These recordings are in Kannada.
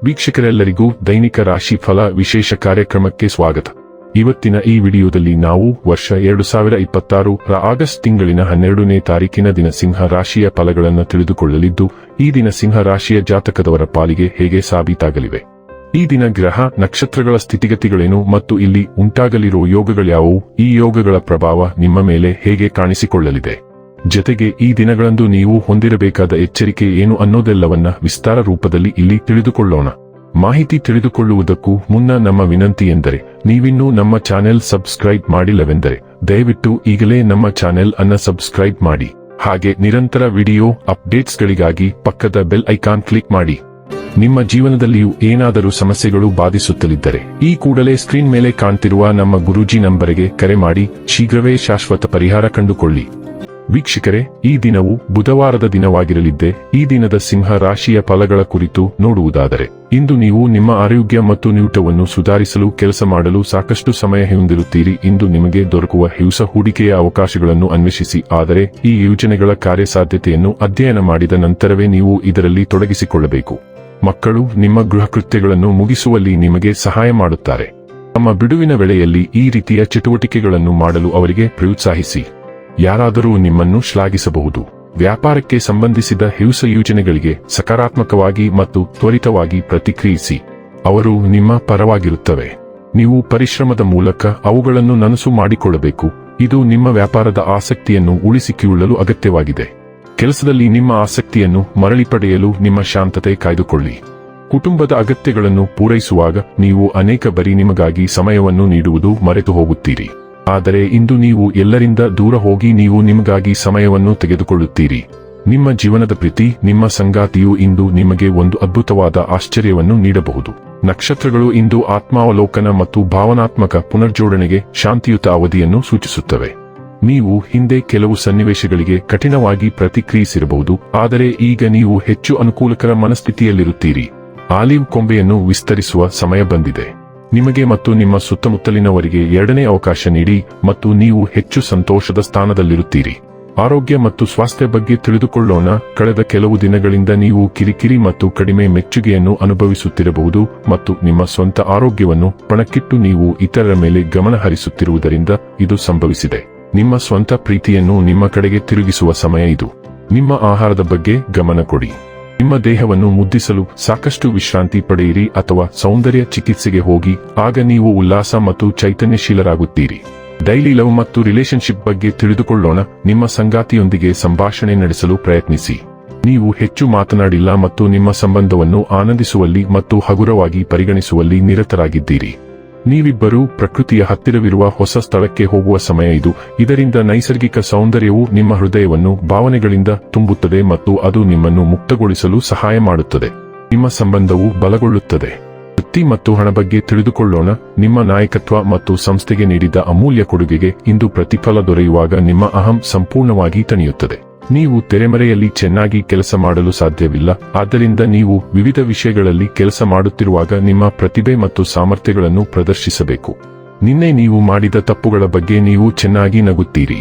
ವೀಕ್ಷಕರೆಲ್ಲರಿಗೂ ದೈನಿಕ ರಾಶಿ ಫಲ ವಿಶೇಷ ಕಾರ್ಯಕ್ರಮಕ್ಕೆ ಸ್ವಾಗತ. ಇವತ್ತಿನ ಈ ವಿಡಿಯೋದಲ್ಲಿ ನಾವು ವರ್ಷ 2026 ರ ಆಗಸ್ಟ್ ತಿಂಗಳಿನ 12ನೇ ತಾರೀಕಿನ ದಿನ ಸಿಂಹ ರಾಶಿಯ ಫಲಗಳನ್ನು ತಿಳಿದುಕೊಳ್ಳಲಿದ್ದು, ಈ ದಿನ ಸಿಂಹ ರಾಶಿಯ ಜಾತಕದವರ ಪಾಲಿಗೆ ಹೇಗೆ ಸಾಬೀತಾಗಲಿವೆ, ಈ ದಿನ ಗ್ರಹ ನಕ್ಷತ್ರಗಳ ಸ್ಥಿತಿಗತಿಗಳೇನು ಮತ್ತು ಇಲ್ಲಿ ಉಂಟಾಗಲಿರುವ ಯೋಗಗಳ್ಯಾವುವು, ಈ ಯೋಗಗಳ ಪ್ರಭಾವ ನಿಮ್ಮ ಮೇಲೆ ಹೇಗೆ ಕಾಣಿಸಿಕೊಳ್ಳಲಿದೆ, ಜೊತೆಗೆ ಈ ದಿನಗಳಂದು ನೀವು ಹೊಂದಿರಬೇಕಾದ ಎಚ್ಚರಿಕೆ ಏನು ಅನ್ನೋದೆಲ್ಲವನ್ನ ವಿಸ್ತಾರ ರೂಪದಲ್ಲಿ ಇಲ್ಲಿ ತಿಳಿದುಕೊಳ್ಳೋಣ. ಮಾಹಿತಿ ತಿಳಿದುಕೊಳ್ಳುವುದಕ್ಕೂ ಮುನ್ನ ನಮ್ಮ ವಿನಂತಿ ಎಂದರೆ, ನೀವಿನ್ನೂ ನಮ್ಮ ಚಾನೆಲ್ ಸಬ್ಸ್ಕ್ರೈಬ್ ಮಾಡಿಲ್ಲವೆಂದರೆ ದಯವಿಟ್ಟು ಈಗಲೇ ನಮ್ಮ ಚಾನೆಲ್ ಅನ್ನ ಸಬ್ಸ್ಕ್ರೈಬ್ ಮಾಡಿ. ಹಾಗೆ ನಿರಂತರ ವಿಡಿಯೋ ಅಪ್ಡೇಟ್ಸ್ಗಳಿಗಾಗಿ ಪಕ್ಕದ ಬೆಲ್ ಐಕಾನ್ ಕ್ಲಿಕ್ ಮಾಡಿ. ನಿಮ್ಮ ಜೀವನದಲ್ಲಿಯೂ ಏನಾದರೂ ಸಮಸ್ಯೆಗಳು ಬಾಧಿಸುತ್ತಲಿದ್ದರೆ ಈ ಕೂಡಲೇ ಸ್ಕ್ರೀನ್ ಮೇಲೆ ಕಾಣ್ತಿರುವ ನಮ್ಮ ಗುರೂಜಿ ನಂಬರಿಗೆ ಕರೆ ಮಾಡಿ ಶೀಘ್ರವೇ ಶಾಶ್ವತ ಪರಿಹಾರ ಕಂಡುಕೊಳ್ಳಿ. ವೀಕ್ಷಕರೇ, ಈ ದಿನವು ಬುಧವಾರದ ದಿನವಾಗಿರಲಿದ್ದೆ. ಈ ದಿನದ ಸಿಂಹ ರಾಶಿಯ ಫಲಗಳ ಕುರಿತು ನೋಡುವುದಾದರೆ, ಇಂದು ನೀವು ನಿಮ್ಮ ಆರೋಗ್ಯ ಮತ್ತು ನ್ಯೂಟವನ್ನು ಸುಧಾರಿಸಲು ಕೆಲಸ ಮಾಡಲು ಸಾಕಷ್ಟು ಸಮಯ ಹೊಂದಿರುತ್ತೀರಿ. ಇಂದು ನಿಮಗೆ ದೊರಕುವ ಹೊಸ ಹೂಡಿಕೆಯ ಅವಕಾಶಗಳನ್ನು ಅನ್ವೇಷಿಸಿ, ಆದರೆ ಈ ಯೋಜನೆಗಳ ಕಾರ್ಯಸಾಧ್ಯತೆಯನ್ನು ಅಧ್ಯಯನ ಮಾಡಿದ ನಂತರವೇ ನೀವು ಇದರಲ್ಲಿ ತೊಡಗಿಸಿಕೊಳ್ಳಬೇಕು. ಮಕ್ಕಳು ನಿಮ್ಮ ಗೃಹ ಕೃತ್ಯಗಳನ್ನು ಮುಗಿಸುವಲ್ಲಿ ನಿಮಗೆ ಸಹಾಯ ಮಾಡುತ್ತಾರೆ. ತಮ್ಮ ಬಿಡುವಿನ ವೇಳೆಯಲ್ಲಿ ಈ ರೀತಿಯ ಚಟುವಟಿಕೆಗಳನ್ನು ಮಾಡಲು ಅವರಿಗೆ ಪ್ರೋತ್ಸಾಹಿಸಿ. ಯಾರಾದರೂ ನಿಮ್ಮನ್ನು ಶ್ಲಾಘಿಸಬಹುದು. ವ್ಯಾಪಾರಕ್ಕೆ ಸಂಬಂಧಿಸಿದ ಹೊಸ ಯೋಜನೆಗಳಿಗೆ ಸಕಾರಾತ್ಮಕವಾಗಿ ಮತ್ತು ತ್ವರಿತವಾಗಿ ಪ್ರತಿಕ್ರಿಯಿಸಿ. ಅವರು ನಿಮ್ಮ ಪರವಾಗಿರುತ್ತವೆ. ನೀವು ಪರಿಶ್ರಮದ ಮೂಲಕ ಅವುಗಳನ್ನು ನನಸು ಮಾಡಿಕೊಳ್ಳಬೇಕು. ಇದು ನಿಮ್ಮ ವ್ಯಾಪಾರದ ಆಸಕ್ತಿಯನ್ನು ಉಳಿಸಿಕೊಳ್ಳಲು ಅಗತ್ಯವಾಗಿದೆ. ಕೆಲಸದಲ್ಲಿ ನಿಮ್ಮ ಆಸಕ್ತಿಯನ್ನು ಮರಳಿ ಪಡೆಯಲು ನಿಮ್ಮ ಶಾಂತತೆ ಕಾಯ್ದುಕೊಳ್ಳಿ. ಕುಟುಂಬದ ಅಗತ್ಯಗಳನ್ನು ಪೂರೈಸುವಾಗ ನೀವು ಅನೇಕ ಬಾರಿ ನಿಮಗಾಗಿ ಸಮಯವನ್ನು ನೀಡುವುದು ಮರೆತು ಹೋಗುತ್ತೀರಿ. ಆದರೆ ಇಂದು ನೀವು ಎಲ್ಲರಿಂದ ದೂರ ಹೋಗಿ ನೀವು ನಿಮಗಾಗಿ ಸಮಯವನ್ನು ತೆಗೆದುಕೊಳ್ಳುತ್ತೀರಿ. ನಿಮ್ಮ ಜೀವನದ ಪ್ರೀತಿ, ನಿಮ್ಮ ಸಂಗಾತಿಯು ಇಂದು ನಿಮಗೆ ಒಂದು ಅದ್ಭುತವಾದ ಆಶ್ಚರ್ಯವನ್ನು ನೀಡಬಹುದು. ನಕ್ಷತ್ರಗಳು ಇಂದು ಆತ್ಮಾವಲೋಕನ ಮತ್ತು ಭಾವನಾತ್ಮಕ ಪುನರ್ಜೋಡಣೆಗೆ ಶಾಂತಿಯುತ ಅವಧಿಯನ್ನು ಸೂಚಿಸುತ್ತವೆ. ನೀವು ಹಿಂದೆ ಕೆಲವು ಸನ್ನಿವೇಶಗಳಿಗೆ ಕಠಿಣವಾಗಿ ಪ್ರತಿಕ್ರಿಯಿಸಿರಬಹುದು, ಆದರೆ ಈಗ ನೀವು ಹೆಚ್ಚು ಅನುಕೂಲಕರ ಮನಸ್ಥಿತಿಯಲ್ಲಿರುತ್ತೀರಿ. ಆಲಿವ್ ಕೊಂಬೆಯನ್ನು ವಿಸ್ತರಿಸುವ ಸಮಯ ಬಂದಿದೆ. ನಿಮಗೆ ಮತ್ತು ನಿಮ್ಮ ಸುತ್ತಮುತ್ತಲಿನವರಿಗೆ ಎರಡನೇ ಅವಕಾಶ ನೀಡಿ ಮತ್ತು ನೀವು ಹೆಚ್ಚು ಸಂತೋಷದ ಸ್ಥಾನದಲ್ಲಿರುತ್ತೀರಿ. ಆರೋಗ್ಯ ಮತ್ತು ಸ್ವಾಸ್ಥ್ಯ ಬಗ್ಗೆ ತಿಳಿದುಕೊಳ್ಳೋಣ. ಕಳೆದ ಕೆಲವು ದಿನಗಳಿಂದ ನೀವು ಕಿರಿಕಿರಿ ಮತ್ತು ಕಡಿಮೆ ಮೆಚ್ಚುಗೆಯನ್ನು ಅನುಭವಿಸುತ್ತಿರಬಹುದು ಮತ್ತು ನಿಮ್ಮ ಸ್ವಂತ ಆರೋಗ್ಯವನ್ನು ಪಣಕ್ಕಿಟ್ಟು ನೀವು ಇತರರ ಮೇಲೆ ಗಮನ ಹರಿಸುತ್ತಿರುವುದರಿಂದ ಇದು ಸಂಭವಿಸಿದೆ. ನಿಮ್ಮ ಸ್ವಂತ ಪ್ರೀತಿಯನ್ನು ನಿಮ್ಮ ಕಡೆಗೆ ತಿರುಗಿಸುವ ಸಮಯ ಇದು. ನಿಮ್ಮ ಆಹಾರದ ಬಗ್ಗೆ ಗಮನ ಕೊಡಿ. ನಿಮ್ಮ ದೇಹವನ್ನು ಮುದ್ದಿಸಲು ಸಾಕಷ್ಟು ವಿಶ್ರಾಂತಿ ಪಡೆಯಿರಿ ಅಥವಾ ಸೌಂದರ್ಯ ಚಿಕಿತ್ಸೆಗೆ ಹೋಗಿ. ಆಗ ನೀವು ಉಲ್ಲಾಸ ಮತ್ತು ಚೈತನ್ಯಶೀಲರಾಗುತ್ತೀರಿ. ಡೈಲಿ ಲವ್ ಮತ್ತು ರಿಲೇಶನ್ಶಿಪ್ ಬಗ್ಗೆ ತಿಳಿದುಕೊಳ್ಳೋಣ. ನಿಮ್ಮ ಸಂಗಾತಿಯೊಂದಿಗೆ ಸಂಭಾಷಣೆ ನಡೆಸಲು ಪ್ರಯತ್ನಿಸಿ. ನೀವು ಹೆಚ್ಚು ಮಾತನಾಡಿಲ್ಲ ಮತ್ತು ನಿಮ್ಮ ಸಂಬಂಧವನ್ನು ಆನಂದಿಸುವಲ್ಲಿ ಮತ್ತು ಹಗುರವಾಗಿ ಪರಿಗಣಿಸುವಲ್ಲಿ ನಿರತರಾಗಿದ್ದೀರಿ. ನೀವಿಬ್ಬರೂ ಪ್ರಕೃತಿಯ ಹತ್ತಿರವಿರುವ ಹೊಸ ಸ್ಥಳಕ್ಕೆ ಹೋಗುವ ಸಮಯ ಇದು. ಇದರಿಂದ ನೈಸರ್ಗಿಕ ಸೌಂದರ್ಯವು ನಿಮ್ಮ ಹೃದಯವನ್ನು ಭಾವನೆಗಳಿಂದ ತುಂಬುತ್ತದೆ ಮತ್ತು ಅದು ನಿಮ್ಮನ್ನು ಮುಕ್ತಗೊಳಿಸಲು ಸಹಾಯ ಮಾಡುತ್ತದೆ. ನಿಮ್ಮ ಸಂಬಂಧವು ಬಲಗೊಳ್ಳುತ್ತದೆ. ವೃತ್ತಿ ಮತ್ತು ಹಣ ಬಗ್ಗೆ ತಿಳಿದುಕೊಳ್ಳೋಣ. ನಿಮ್ಮ ನಾಯಕತ್ವ ಮತ್ತು ಸಂಸ್ಥೆಗೆ ನೀಡಿದ ಅಮೂಲ್ಯ ಕೊಡುಗೆಗೆ ಇಂದು ಪ್ರತಿಫಲ ದೊರೆಯುವಾಗ ನಿಮ್ಮ ಅಹಂ ಸಂಪೂರ್ಣವಾಗಿ ತಣಿಯುತ್ತದೆ. ನೀವು ತೆರೆಮರೆಯಲ್ಲಿ ಚೆನ್ನಾಗಿ ಕೆಲಸ ಮಾಡಲು ಸಾಧ್ಯವಿಲ್ಲ, ಆದ್ದರಿಂದ ನೀವು ವಿವಿಧ ವಿಷಯಗಳಲ್ಲಿ ಕೆಲಸ ಮಾಡುತ್ತಿರುವಾಗ ನಿಮ್ಮ ಪ್ರತಿಭೆ ಮತ್ತು ಸಾಮರ್ಥ್ಯಗಳನ್ನು ಪ್ರದರ್ಶಿಸಬೇಕು. ನಿನ್ನೆ ನೀವು ಮಾಡಿದ ತಪ್ಪುಗಳ ಬಗ್ಗೆ ನೀವು ಚೆನ್ನಾಗಿ ನಗುತ್ತೀರಿ.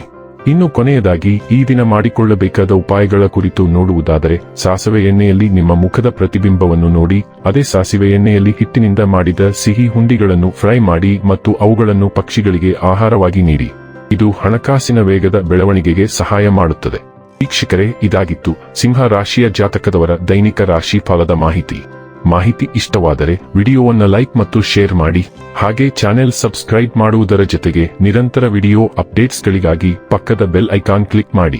ಇನ್ನು ಕೊನೆಯದಾಗಿ ಈ ದಿನ ಮಾಡಿಕೊಳ್ಳಬೇಕಾದ ಉಪಾಯಗಳ ಕುರಿತು ನೋಡುವುದಾದರೆ, ಸಾಸಿವೆ ಎಣ್ಣೆಯಲ್ಲಿ ನಿಮ್ಮ ಮುಖದ ಪ್ರತಿಬಿಂಬವನ್ನು ನೋಡಿ. ಅದೇ ಸಾಸಿವೆ ಎಣ್ಣೆಯಲ್ಲಿ ಹಿಟ್ಟಿನಿಂದ ಮಾಡಿದ ಸಿಹಿ ಹುಂಡಿಗಳನ್ನು ಫ್ರೈ ಮಾಡಿ ಮತ್ತು ಅವುಗಳನ್ನು ಪಕ್ಷಿಗಳಿಗೆ ಆಹಾರವಾಗಿ ನೀಡಿ. ಇದು ಹಣಕಾಸಿನ ವೇಗದ ಬೆಳವಣಿಗೆಗೆ ಸಹಾಯ ಮಾಡುತ್ತದೆ. ವೀಕ್ಷಕರೇ, ಇದಾಗಿತ್ತು ಸಿಂಹ ರಾಶಿಯ ಜಾತಕದವರ ದೈನಿಕ ರಾಶಿ ಫಲದ ಮಾಹಿತಿ ಇಷ್ಟವಾದರೆ ವಿಡಿಯೋವನ್ನು ಲೈಕ್ ಮತ್ತು ಶೇರ್ ಮಾಡಿ. ಹಾಗೆ ಚಾನೆಲ್ ಸಬ್ಸ್ಕ್ರೈಬ್ ಮಾಡುವುದರ ಜೊತೆಗೆ ನಿರಂತರ ವಿಡಿಯೋ ಅಪ್ಡೇಟ್ಸ್ಗಳಿಗಾಗಿ ಪಕ್ಕದ ಬೆಲ್ ಐಕಾನ್ ಕ್ಲಿಕ್ ಮಾಡಿ.